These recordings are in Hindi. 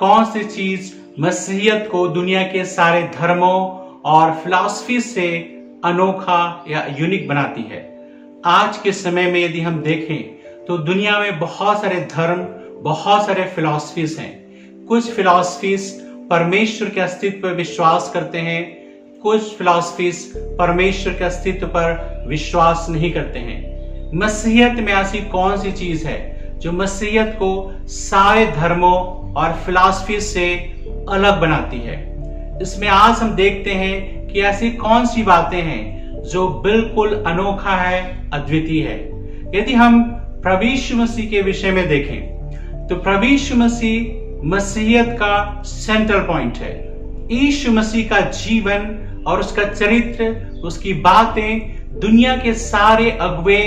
कौन सी चीज मसीहियत को दुनिया के सारे धर्मों और फिलॉसफी से अनोखा या यूनिक बनाती है। आज के समय में यदि हम देखें तो दुनिया में बहुत सारे धर्म, बहुत सारे फिलॉसफीज हैं। कुछ फिलॉसफीज परमेश्वर के अस्तित्व पर विश्वास करते हैं, कुछ फिलॉसफीज परमेश्वर के अस्तित्व पर विश्वास नहीं करते हैं। मसीहियत में ऐसी कौन सी चीज है जो मसीहियत को सारे धर्मों और फिलॉसफी से अलग बनाती है? इसमें आज हम देखते हैं कि ऐसी कौन सी बातें हैं जो बिल्कुल अनोखा है, अद्वितीय है। यदि हम प्रभु यीशु मसीह के विषय में देखें तो प्रभु यीशु मसीह मसीहियत का सेंट्रल पॉइंट है। यीशु मसीह का जीवन और उसका चरित्र, उसकी बातें दुनिया के सारे अगुवे,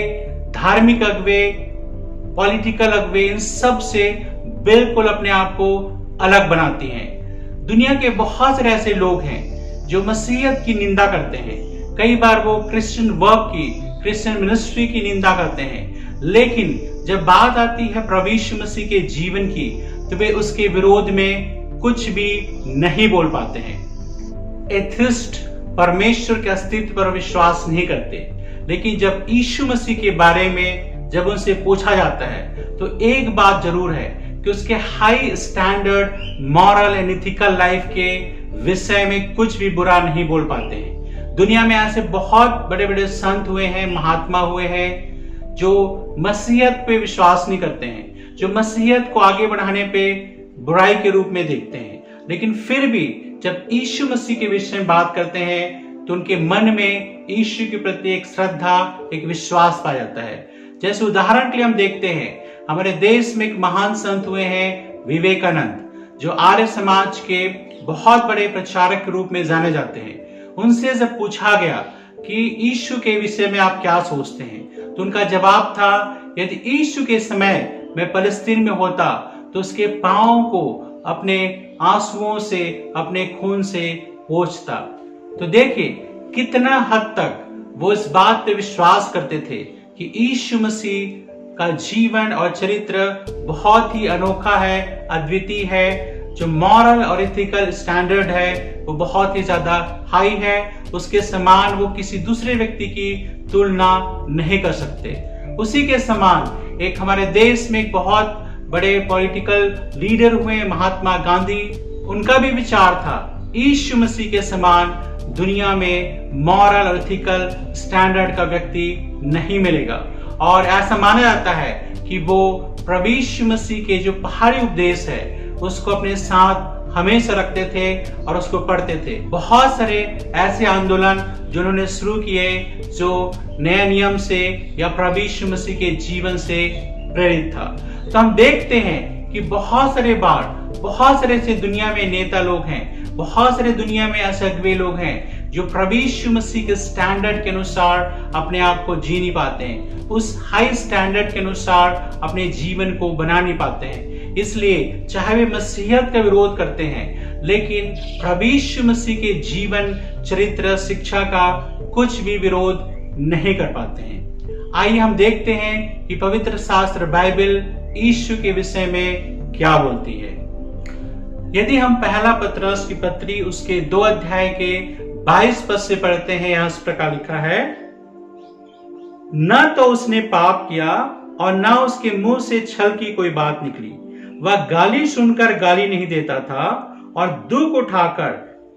धार्मिक अगुवे, पॉलिटिकल अगुवे, इन सब से बिल्कुल अपने आप को अलग बनाती हैं। दुनिया के बहुत सारे ऐसे लोग हैं जो मसीहियत की निंदा करते हैं। कई बार वो क्रिश्चियन वर्क की, क्रिश्चियन मिनिस्ट्री की निंदा करते हैं, लेकिन जब बात आती है प्रभु यीशु मसीह के जीवन की तो वे उसके विरोध में कुछ भी नहीं बोल पाते हैं। एथिस्ट परमेश्वर के अस्तित्व पर विश्वास नहीं करते, लेकिन जब यीशु मसीह के बारे में जब उनसे पूछा जाता है तो एक बात जरूर है कि उसके high standard moral and ethical life के विषय में कुछ भी बुरा नहीं बोल पाते हैं। दुनिया में ऐसे बहुत बड़े बड़े संत हुए हैं, महात्मा हुए हैं जो मसीहियत पे विश्वास नहीं करते हैं, जो मसीहियत को आगे बढ़ाने पे बुराई के रूप में देखते हैं, लेकिन फिर भी जब यीशु मसीह के विषय में बात करते हैं तो उनके मन में यीशु के प्रति एक श्रद्धा, एक विश्वास पाया जाता है। जैसे उदाहरण के लिए हम देखते हैं, हमारे देश में एक महान संत हुए हैं विवेकानंद, जो आर्य समाज के बहुत बड़े प्रचारक के रूप में जाने जाते हैं। उनसे जब पूछा गया कि यीशु के विषय में आप क्या सोचते हैं, तो उनका जवाब था, यदि यीशु के समय मैं फलस्तीन में होता तो उसके पांवों को अपने आंसुओं से, अपने खून से पोंछता। तो देखिए कितना हद तक वो इस बात पे विश्वास करते थे कि यीशु मसीह का जीवन और चरित्र बहुत ही अनोखा है, अद्वितीय है। जो मॉरल और एथिकल स्टैंडर्ड है वो बहुत ही ज्यादा हाई है। उसके समान वो किसी दूसरे व्यक्ति की तुलना नहीं कर सकते। उसी के समान एक हमारे देश में एक बहुत बड़े पॉलिटिकल लीडर हुए महात्मा गांधी, उनका भी विचार था यीशु मसीह के समान दुनिया में मॉरल और एथिकल स्टैंडर्ड का व्यक्ति नहीं मिलेगा। और ऐसा माना जाता है कि वो प्रभु यीशु मसीह के जो पहाड़ी उपदेश है उसको अपने साथ हमेशा रखते थे और उसको पढ़ते थे। बहुत सारे ऐसे आंदोलन जो उन्होंने शुरू किए जो नए नियम से या प्रभु यीशु मसीह के जीवन से प्रेरित था। तो हम देखते हैं कि बहुत सारे बार बहुत सारे ऐसे दुनिया में नेता लोग हैं, बहुत सारे दुनिया में ऐसे अगुवे लोग हैं जो प्रभु यीशु मसीह के स्टैंडर्ड के अनुसार अपने आप को जी नहीं पाते हैं, उस हाई स्टैंडर्ड के अनुसार अपने जीवन को बना नहीं पाते हैं। इसलिए चाहे वे मसीहियत का विरोध करते हैं, लेकिन प्रभु यीशु मसीह के जीवन, चरित्र, शिक्षा का कुछ भी विरोध नहीं कर पाते हैं। आइए हम देखते हैं कि पवित्र शास्त्र बाइबल यीशु के विषय में क्या बोलती है। यदि हम पहला पतरस की पत्री उसके 2 अध्याय के 22 पद से पढ़ते हैं, यहां इस प्रकार लिखा है, न तो उसने पाप किया और न उसके मुंह से छल की कोई बात निकली। वह गाली सुनकर गाली नहीं देता था और दुख उठाकर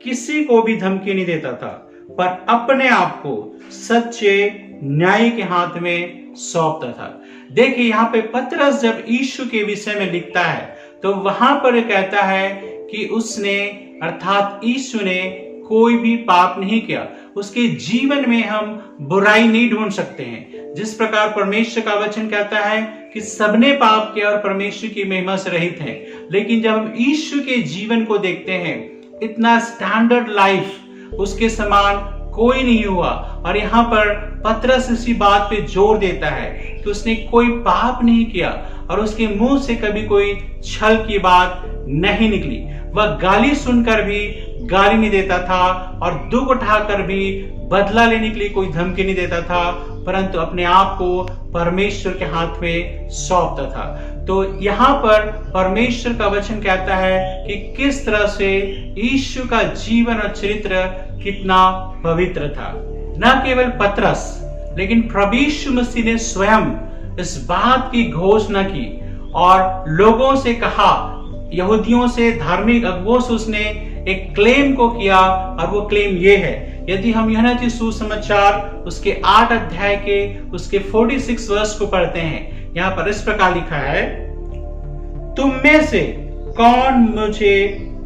किसी को भी धमकी नहीं देता था, पर अपने आप को सच्चे न्याय के हाथ में सौंपता था। देखिए यहाँ पे पतरस जब यीशु के विषय में लिखता है तो वहां पर कहता है कि उसने अर्थात यीशु ने कोई भी पाप नहीं किया। उसके जीवन में हम बुराई नहीं ढूंढ सकते हैं। जिस प्रकार परमेश्वर का वचन कहता है कि सबने पाप किया और परमेश्वर की महिमा से रहित हैं, लेकिन जब हम यीशु के जीवन को देखते हैं, इतना स्टैंडर्ड लाइफ उसके समान कोई नहीं हुआ। और यहाँ पर पतरस इसी बात पे जोर देता है कि उसने कोई पाप नहीं किया और उसके मुंह से कभी कोई छल की बात नहीं निकली। वह गाली सुनकर भी गाली नहीं देता था और दुख उठाकर भी बदला लेने के लिए कोई धमकी नहीं देता था, परंतु अपने आप को परमेश्वर के हाथ में सौंपता था। तो यहाँ पर परमेश्वर का वचन कहता है कि किस तरह से यीशु का जीवन और चरित्र कितना पवित्र था। न केवल पतरस लेकिन प्रभु यीशु मसीह ने स्वयं इस बात की घोषणा की और लोगों से कहा, यहूदियों से, धार्मिक अगुवों से उसने एक क्लेम को किया और वो क्लेम ये है। यदि हम यूहन्ना सुसमाचार उसके 8 अध्याय के उसके 46 वर्ष को पढ़ते हैं, यहाँ पर इस प्रकार लिखा है, तुम में से कौन मुझे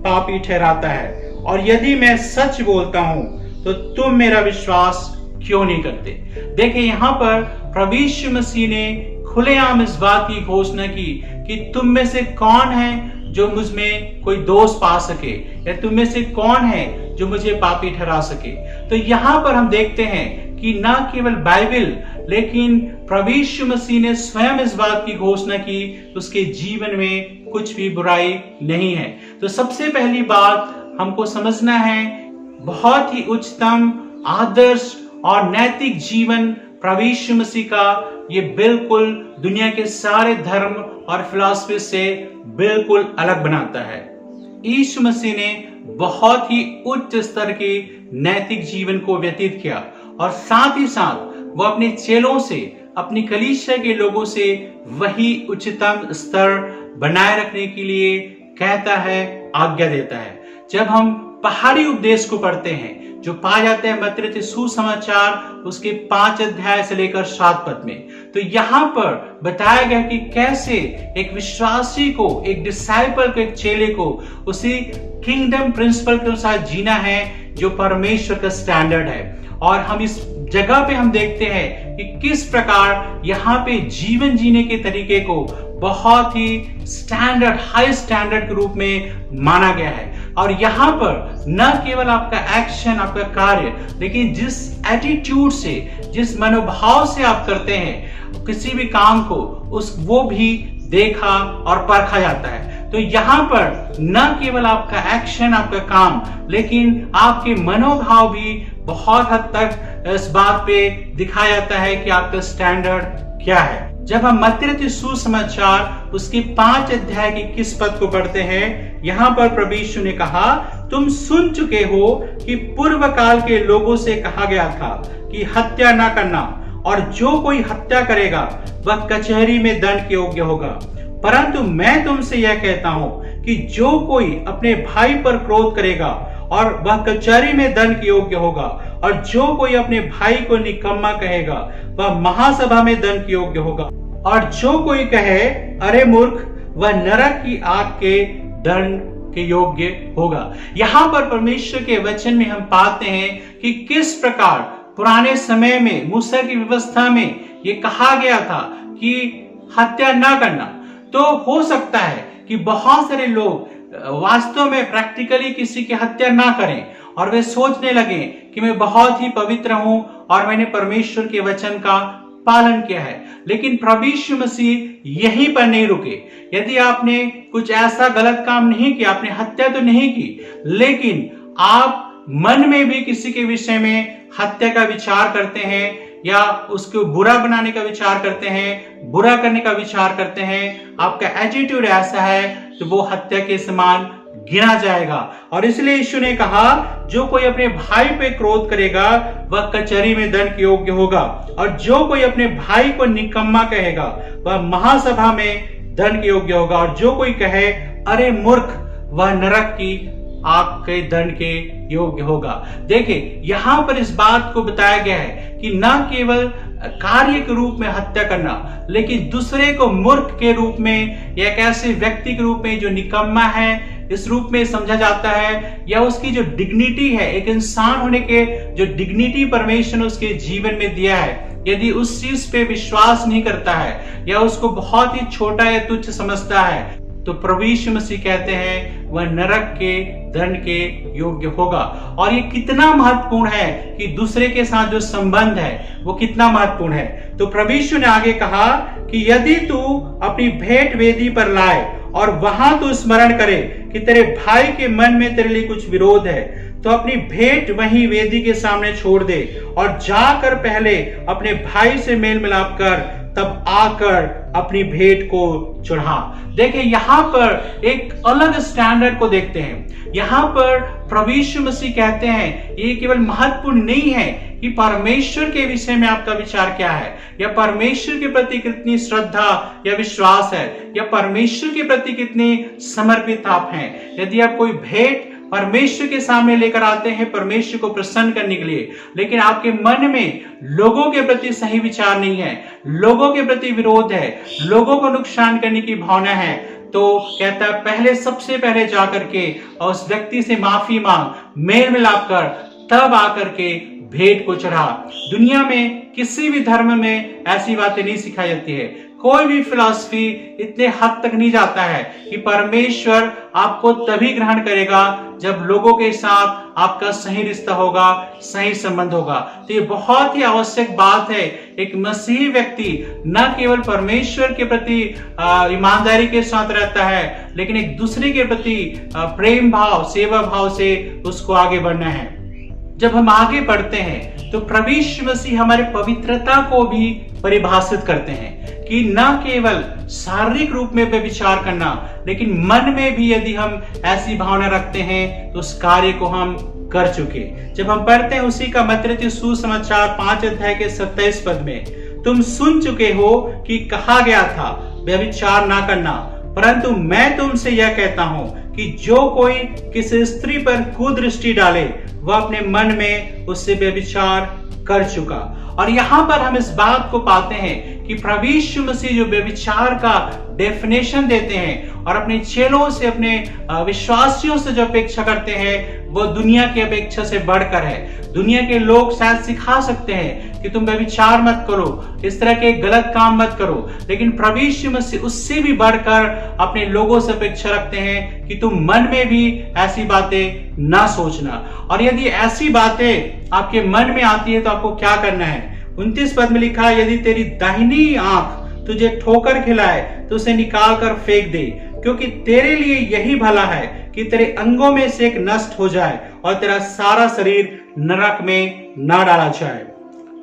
पापी ठहराता है, और यदि मैं सच बोलता हूं तो तुम मेरा विश्वास क्यों नहीं करते। देखिए यहाँ पर प्रभु यीशु मसीह ने खुलेआम इस बात की घोषणा की कि तुम में से कौन है जो मुझ में कोई दोष पा सके, या तुम में से कौन है जो मुझे पापी ठहरा सके। तो यहाँ पर हम देखते हैं कि न केवल बाइबल लेकिन प्रभु यीशु मसीह ने स्वयं इस बात की घोषणा की, उसके जीवन में कुछ भी बुराई नहीं है। तो सबसे पहली बात हमको समझना है, बहुत ही उच्चतम आदर्श और नैतिक जीवन प्रभु यीशु मसीह का ये बिल्कुल दुनिया के सारे धर्म और फिलॉसफी से बिल्कुल अलग बनाता है। यीशु मसीह ने बहुत ही उच्च स्तर के नैतिक जीवन को व्यतीत किया और साथ ही साथ वो अपने चेलों से, अपनी कलीसिया के लोगों से वही उच्चतम स्तर बनाए रखने के लिए कहता है, आज्ञा देता है। जब हम पहाड़ी उपदेश को पढ़ते हैं जो पाया जाता है मत्ती सुसमाचार उसके 5 अध्याय से लेकर 7 पद में, तो यहाँ पर बताया गया कि कैसे एक विश्वासी को, एक डिसाइपल को, एक चेले को उसी किंगडम प्रिंसिपल के अनुसार जीना है जो परमेश्वर का स्टैंडर्ड है। और हम इस जगह पे हम देखते हैं कि किस प्रकार यहाँ पे जीवन जीने के तरीके को बहुत ही स्टैंडर्ड, हाई स्टैंडर्ड के रूप में माना गया है। और यहाँ पर न केवल आपका एक्शन, आपका कार्य, लेकिन जिस एटीट्यूड से, जिस मनोभाव से आप करते हैं किसी भी काम को, वो भी देखा और परखा जाता है। तो यहाँ पर न केवल आपका एक्शन, आपका काम, लेकिन आपके मनोभाव भी बहुत हद तक इस बात पे दिखाया जाता है कि आपका स्टैंडर्ड क्या है। जब हम मत्ती सुसमाचार उसके 5 अध्याय के 21 पद को पढ़ते हैं, यहाँ पर प्रभु यीशु ने कहा, तुम सुन चुके हो कि पूर्व काल के लोगों से कहा गया था कि हत्या ना करना, और जो कोई हत्या करेगा वह कचहरी में दंड के योग्य होगा। परंतु मैं तुमसे यह कहता हूं कि जो कोई अपने भाई पर क्रोध करेगा और वह कचहरी में दंड के योग्य होगा, और जो कोई अपने भाई को निकम्मा कहेगा वह महासभा में दंड के योग्य होगा, और जो कोई कहे अरे मूर्ख वह नरक की आग के दंड के योग्य होगा। यहाँ पर परमेश्वर के वचन में हम पाते हैं कि किस प्रकार पुराने समय में मूसा की व्यवस्था में ये कहा गया था कि हत्या ना करना। तो हो सकता है कि बहुत सारे लोग वास्तव में प्रैक्टिकली किसी की हत्या ना करें और वे सोचने लगे कि मैं बहुत ही पवित्र हूं और मैंने परमेश्वर के वचन का पालन किया है। लेकिन प्रभु यीशु मसीह यहीं पर नहीं रुके। यदि आपने कुछ ऐसा गलत काम नहीं किया, आपने हत्या तो नहीं की, लेकिन आप मन में भी किसी के विषय में हत्या का विचार करते हैं या उसको बुरा बनाने का विचार करते हैं, बुरा करने का विचार करते हैं, आपका एटीट्यूड ऐसा है तो वो हत्या के समान गिना जाएगा। और इसलिए यीशु ने कहा, जो कोई अपने भाई पे क्रोध करेगा वह कचहरी में दंड के योग्य होगा, और जो कोई अपने भाई को निकम्मा कहेगा वह महासभा में दंड के योग्य होगा, और जो कोई कहे अरे मूर्ख वह नरक की आग के दंड के योग्य होगा। देखिए यहाँ पर इस बात को बताया गया है कि न केवल कार्य के रूप में हत्या करना, लेकिन दूसरे को मूर्ख के रूप में या एक ऐसे व्यक्ति के रूप में जो निकम्मा है इस रूप में समझा जाता है, या उसकी जो डिग्निटी है, एक इंसान होने के जो डिग्निटी परमेश्वर ने उसके जीवन में दिया है, यदि उस चीज पे विश्वास नहीं करता है या उसको बहुत ही छोटा या तुच्छ समझता है, तो प्रभु यीशु मसीह कहते हैं वह नरक के दंड के योग्य होगा। और ये कितना महत्वपूर्ण है कि दूसरे के साथ जो संबंध है वो कितना महत्वपूर्ण है। तो प्रभु यीशु ने आगे कहा कि यदि तू अपनी भेंट वेदी पर लाए और वहां तू स्मरण करे कि तेरे भाई के मन में तेरे लिए कुछ विरोध है, तो अपनी भेंट वहीं वेदी के सामने छोड़ दे और जाकर पहले अपने भाई से मेल मिलाप कर, तब आकर अपनी भेंट को चढ़ा। देखिए यहाँ पर एक अलग स्टैंडर्ड को देखते हैं। यहाँ पर प्रभु यीशु मसीह कहते हैं ये केवल महत्वपूर्ण नहीं है कि परमेश्वर के विषय में आपका विचार क्या है, या परमेश्वर के प्रति कितनी श्रद्धा या विश्वास है, या परमेश्वर के प्रति कितने समर्पित आप हैं। यदि आप कोई भेंट परमेश्वर के सामने लेकर आते हैं परमेश्वर को प्रसन्न करने के लिए, लेकिन आपके मन में लोगों के प्रति सही विचार नहीं है, लोगों के प्रति विरोध है, लोगों को नुकसान करने की भावना है, तो कहता है पहले सबसे पहले जाकर के और उस व्यक्ति से माफी मांग, मेल मिलाप कर, तब आकर के भेंट को चढ़ा। दुनिया में किसी भी धर्म में ऐसी बातें नहीं सिखाई जाती है। कोई भी फिलॉसफी इतने हद तक नहीं जाता है कि परमेश्वर आपको तभी ग्रहण करेगा जब लोगों के साथ आपका सही रिश्ता होगा, सही संबंध होगा। तो ये बहुत ही आवश्यक बात है। एक मसीही व्यक्ति न केवल परमेश्वर के प्रति ईमानदारी के साथ रहता है, लेकिन एक दूसरे के प्रति प्रेम भाव, सेवा भाव से उसको आगे बढ़ना है। जब हम आगे बढ़ते हैं तो प्रभु यीशु मसीह हमारे पवित्रता को भी परिभाषित करते हैं कि न केवल शारीरिक रूप में व्यभिचार करना, लेकिन मन में भी यदि हम ऐसी भावना रखते हैं तो उस कार्य को हम कर चुके। जब हम पढ़ते हैं उसी का मत्ती सुसमाचार 5 अध्याय के 27 पद में, तुम सुन चुके हो कि कहा गया था व्यभिचार ना करना, परंतु मैं तुमसे यह कहता हूं कि जो कोई किसी स्त्री पर कुदृष्टि डाले वह अपने मन में उससे व्यभिचार कर चुका। और यहाँ पर हम इस बात को पाते हैं कि प्रभु यीशु मसीह जो व्यभिचार का डेफिनेशन देते हैं और अपने चेलों से, अपने विश्वासियों से जो अपेक्षा करते हैं वो दुनिया की अपेक्षा से बढ़कर है। दुनिया के लोग शायद सिखा सकते हैं कि तुम व्यभिचार मत करो, इस तरह के गलत काम मत करो, लेकिन प्रभु यीशु मसीह उससे भी बढ़कर अपने लोगों से अपेक्षा रखते हैं कि तुम मन में भी ऐसी बातें ना सोचना। और यदि ऐसी बातें आपके मन में आती है तो आपको क्या करना है। 29 पद में लिखा है, यदि तेरी दाहिनी आंख तुझे ठोकर खिलाए तो उसे निकाल कर फेंक दे, क्योंकि तेरे लिए यही भला है कि तेरे अंगों में से एक नष्ट हो जाए और तेरा सारा शरीर नरक में ना डाला जाए।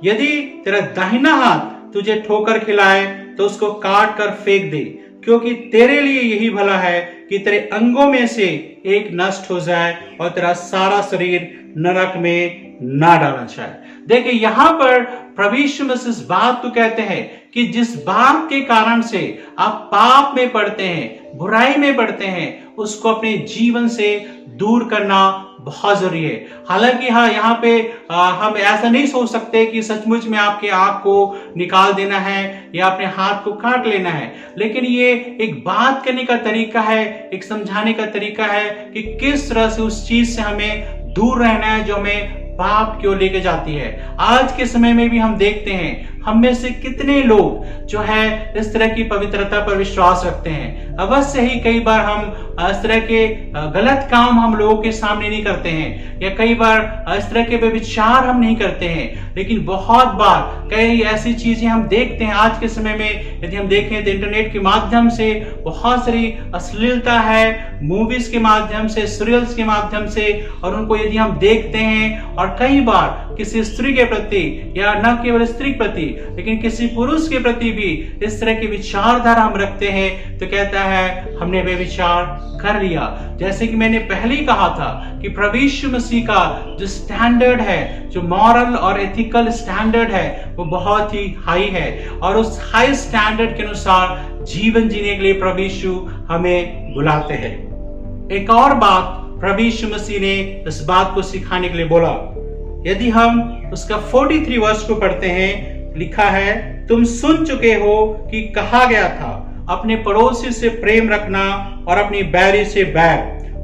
यदि तेरा दाहिना हाथ तुझे ठोकर खिलाए तो उसको काट कर फेंक दे, क्योंकि तेरे लिए यही भला है कि तेरे अंगों में से एक नष्ट हो जाए और तेरा सारा शरीर नरक में ना डाला जाए। देखिए यहाँ पर प्रभु यीशु मसीह इस बात को कहते हैं कि जिस बात के कारण से आप पाप में पड़ते हैं, बुराई में पड़ते हैं, उसको अपने जीवन से दूर करना बहुत जरूरी है। हालांकि हाँ, यहाँ पे हम ऐसा नहीं सोच सकते कि सचमुच में आपके आंख को निकाल देना है या अपने हाथ को काट लेना है, लेकिन ये एक बात करने का तरीका है, एक समझाने का तरीका है कि किस तरह से उस चीज से हमें दूर रहना है जो हमें पाप की ओर लेके जाती है। आज के समय में भी हम देखते हैं हम में से कितने लोग जो है इस तरह की पवित्रता पर विश्वास रखते हैं। अवश्य ही कई बार हम इस तरह के गलत काम हम लोगों के सामने नहीं करते हैं, या कई बार इस तरह के व्यभिचार हम नहीं करते हैं, लेकिन बहुत बार कई ऐसी चीजें हम देखते हैं। आज के समय में यदि हम देखें तो इंटरनेट के माध्यम से बहुत सारी अश्लीलता है, मूवीज के माध्यम से, सीरियल्स के माध्यम से, और उनको यदि हम देखते हैं और कई बार किसी स्त्री के प्रति, या न केवल स्त्री के प्रति लेकिन किसी पुरुष के प्रति भी इस तरह की विचारधारा हम रखते हैं, तो कहता है हमने वे विचार कर लिया। जैसे कि मैंने पहले ही कहा था कि प्रभु यीशु मसीह का जो स्टैंडर्ड है, जो मॉरल और एथिकल स्टैंडर्ड है, वो बहुत ही हाई है, और उस हाई स्टैंडर्ड के अनुसार जीवन जीने के लिए प्रभु यीशु हमें बुलाते हैं। एक और बात प्रभु यीशु मसीह ने इस बात को सिखाने के लिए बोला। यदि हम उसका 43 वर्ष को पढ़ते हैं, लिखा है, तुम सुन चुके हो कि कहा गया था अपने पड़ोसी से प्रेम रखना और अपनी बैरी से बैर,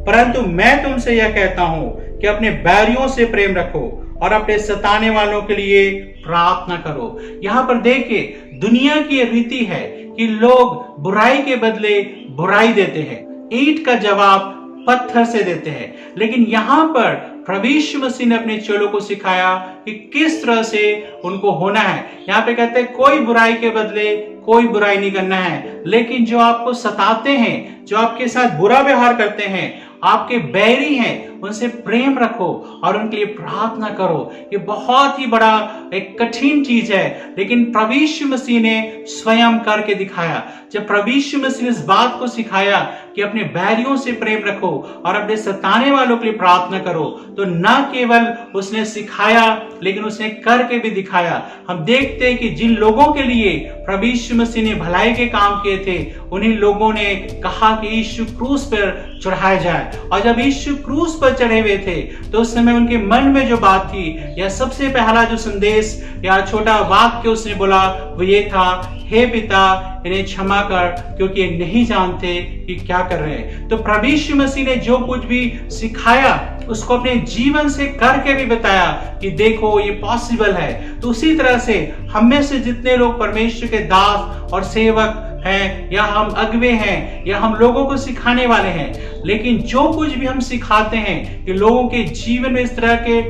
परंतु मैं तुमसे यह कहता हूं कि अपने बैरियों से प्रेम रखो और अपने सताने वालों के लिए प्रार्थना करो। यहाँ पर देखिए, दुनिया की रीति है कि लोग बुराई के बदले बुराई देते हैं, ईंट का जवाब पत्थर से देते हैं, लेकिन यहाँ पर प्रभु यीशु मसीह ने अपने चेलों को सिखाया कि किस तरह से उनको होना है। यहाँ पे कहते हैं कोई बुराई के बदले कोई बुराई नहीं करना है, लेकिन जो आपको सताते हैं, जो आपके साथ बुरा व्यवहार करते हैं, आपके बैरी हैं उनसे प्रेम रखो और उनके लिए प्रार्थना करो। ये बहुत ही बड़ा एक कठिन चीज है, लेकिन प्रभु यीशु मसीह ने स्वयं करके दिखाया। जब प्रभु यीशु मसीह ने इस बात को सिखाया कि अपने बैरियों से प्रेम रखो और अपने सताने वालों के लिए प्रार्थना करो, तो न केवल उसने सिखाया लेकिन उसने करके भी दिखाया। हम देखते हैं कि जिन लोगों के लिए प्रभु यीशु मसीह ने भलाई के काम किए थे, उन्हीं लोगों ने कहा कि यीशु क्रूस पर चढ़ाया जाए। और जब यीशु क्रूस पर चढ़े हुए थे तो उस समय उनके मन में जो बात थी, या सबसे पहला जो संदेश या छोटा वाक्य उसने बोला, वो ये था, हे पिता इन्हें क्षमा कर क्योंकि ये नहीं जानते कि क्या कर रहे हैं। तो प्रभु यीशु मसीह ने जो कुछ भी सिखाया उसको अपने जीवन से करके भी बताया कि देखो ये पॉसिबल है। तो उसी तरह से हम में से जितने लोग परमेश्वर के दास और सेवक हैं, या हम अगुवे हैं, या हम लोगों को सिखाने वाले हैं, लेकिन जो कुछ भी हम सिखाते हैं कि लोगों के जीवन में इस तरह के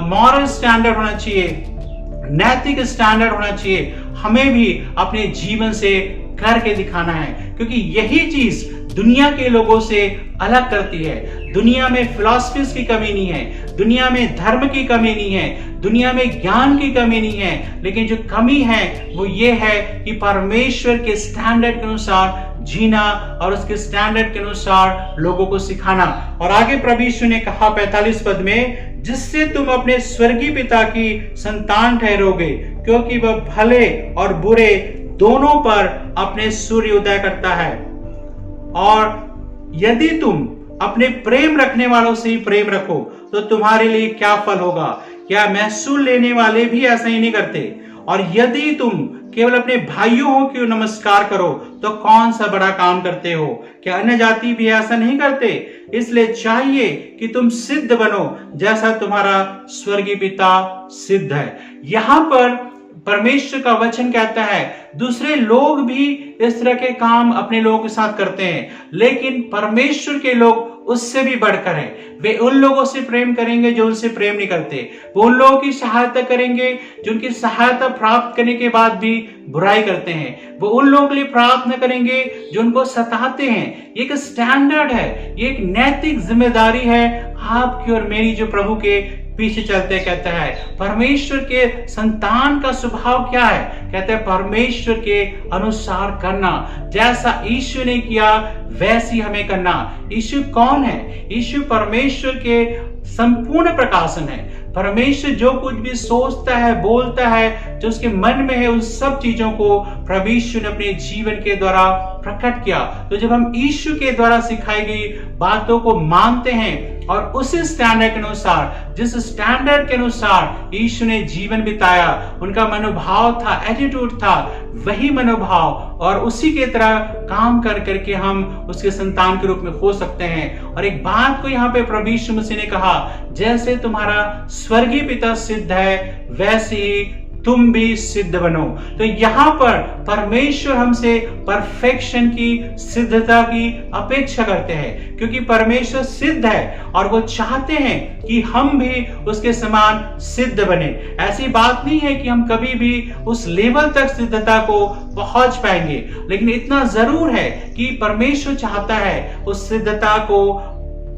मॉरल स्टैंडर्ड होना चाहिए, नैतिक स्टैंडर्ड होना चाहिए, हमें भी अपने जीवन से करके दिखाना है, क्योंकि यही चीज दुनिया के लोगों से अलग करती है। दुनिया में फिलॉसफीज की कमी नहीं है, दुनिया में धर्म की कमी नहीं है, दुनिया में ज्ञान की कमी नहीं है, लेकिन जो कमी है वो ये है कि परमेश्वर के स्टैंडर्ड के अनुसार जीना और उसके स्टैंडर्ड के अनुसार लोगों को सिखाना। और आगे प्रभु यीशु ने कहा 45 पद में, जिससे तुम अपने स्वर्गीय पिता की संतान ठहरोगे, क्योंकि वह भले और बुरे दोनों पर अपने सूर्य उदय करता है। और यदि तुम अपने प्रेम रखने वालों से ही प्रेम रखो तो तुम्हारे लिए क्या फल होगा? क्या महसूल लेने वाले भी ऐसा ही नहीं करते? और यदि तुम केवल अपने भाइयों को नमस्कार करो तो कौन सा बड़ा काम करते हो? क्या अन्य जाति भी ऐसा नहीं करते? इसलिए चाहिए कि तुम सिद्ध बनो जैसा तुम्हारा स्वर्गीय पिता सिद्ध है। यहाँ पर परमेश्वर का वचन कहता है दूसरे लोग भी इस तरह के काम अपने लोगों के साथ करते हैं, लेकिन परमेश्वर के लोग उससे भी बढ़कर हैं। वे उन लोगों से प्रेम करेंगे जो उनसे प्रेम नहीं करते, वो उन लोगों की सहायता करेंगे जो उनकी सहायता प्राप्त करने के बाद भी बुराई करते हैं, वो उन लोगों के लिए प्रार्थना करेंगे जो उनको सताते हैं। ये एक स्टैंडर्ड है, ये एक नैतिक जिम्मेदारी है आपकी और मेरी जो प्रभु के पीछे चलते। कहता है परमेश्वर के संतान का स्वभाव क्या है? कहते हैं परमेश्वर के अनुसार करना, जैसा यीशु ने किया वैसी हमें करना। यीशु कौन है? यीशु परमेश्वर के संपूर्ण प्रकाशन है। परमेश्वर जो कुछ भी सोचता है, बोलता है, जो उसके मन में है, उन सब चीजों को प्रभु यीशु ने अपने जीवन के द्वारा प्रकट किया। तो जब हम यीशु के द्वारा सिखाई गई बातों को मानते हैं और उसी स्टैंडर्ड के अनुसार, जिस स्टैंडर्ड के अनुसार यीशु ने जीवन बिताया, उनका मनोभाव था, एटीट्यूड था, वही मनोभाव और उसी के तरह काम कर करके हम उसके संतान के रूप में हो सकते हैं। और एक बात को यहाँ पे प्रभु यीशु मसीह ने कहा, जैसे तुम्हारा स्वर्गीय पिता सिद्ध है वैसे ही तुम भी सिद्ध बनो। तो यहाँ पर परमेश्वर हमसे परफेक्शन की, सिद्धता की अपेक्षा करते हैं, क्योंकि परमेश्वर सिद्ध है और वो चाहते हैं कि हम भी उसके समान सिद्ध बने। ऐसी बात नहीं है कि हम कभी भी उस लेवल तक सिद्धता को पहुंच पाएंगे, लेकिन इतना जरूर है कि परमेश्वर चाहता है उस सिद्धता को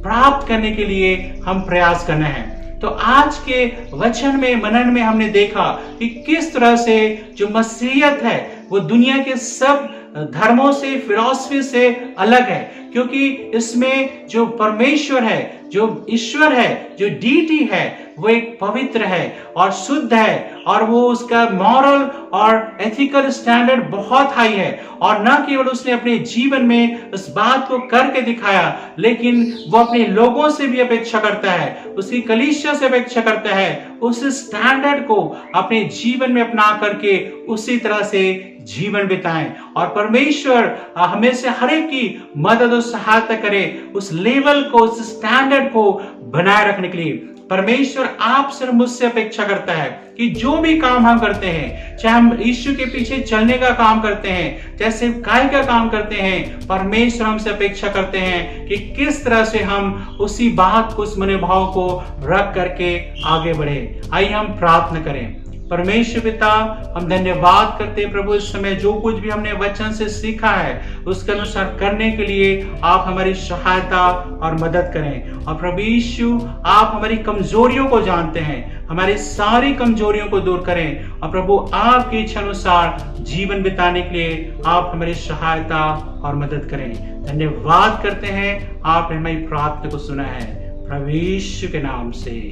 प्राप्त करने के लिए हम प्रयास करना है। तो आज के वचन में, मनन में हमने देखा कि किस तरह से जो मसीहियत है वो दुनिया के सब धर्मों से, फिलॉसफी से अलग है, क्योंकि इसमें जो परमेश्वर है, जो ईश्वर है, जो डीटी है, वो एक पवित्र है और शुद्ध है, और वो उसका मॉरल और एथिकल स्टैंडर्ड बहुत हाई है। और न केवल उसने अपने जीवन में इस बात को करके दिखाया, लेकिन वो अपने लोगों से भी अपेक्षा करता है, उसकी कलीसिया से अपेक्षा करता है उस स्टैंडर्ड को अपने जीवन में अपना करके उसी तरह से जीवन बिताएं। और परमेश्वर हमें से हर एक की मदद और सहायता करे उस लेवल को, उस स्टैंडर्ड को बनाए रखने के लिए। परमेश्वर आपसे और मुझसे अपेक्षा करता है कि जो भी काम हम करते हैं, चाहे हम यीशु के पीछे चलने का काम करते हैं, चाहे सेवकाई का काम करते हैं, परमेश्वर हमसे अपेक्षा करते हैं कि किस तरह से हम उसी बात को, उस मनोभाव को रख करके आगे बढ़े। आइए हम प्रार्थना करें। परमेश्वर पिता, हम धन्यवाद करते हैं प्रभु, इस समय जो कुछ भी हमने वचन से सीखा है उसके अनुसार करने के लिए आप हमारी सहायता और मदद करें। और प्रभु यीशु, आप हमारी कमजोरियों को जानते हैं, हमारी सारी कमजोरियों को दूर करें और प्रभु आपकी इच्छा अनुसार जीवन बिताने के लिए आप हमारी सहायता और मदद करें। धन्यवाद करते हैं, आपने हमारी प्रार्थना को सुना है, प्रभु यीशु के नाम से,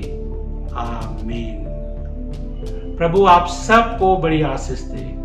आमीन। प्रभु आप सबको बड़ी आशीष दे।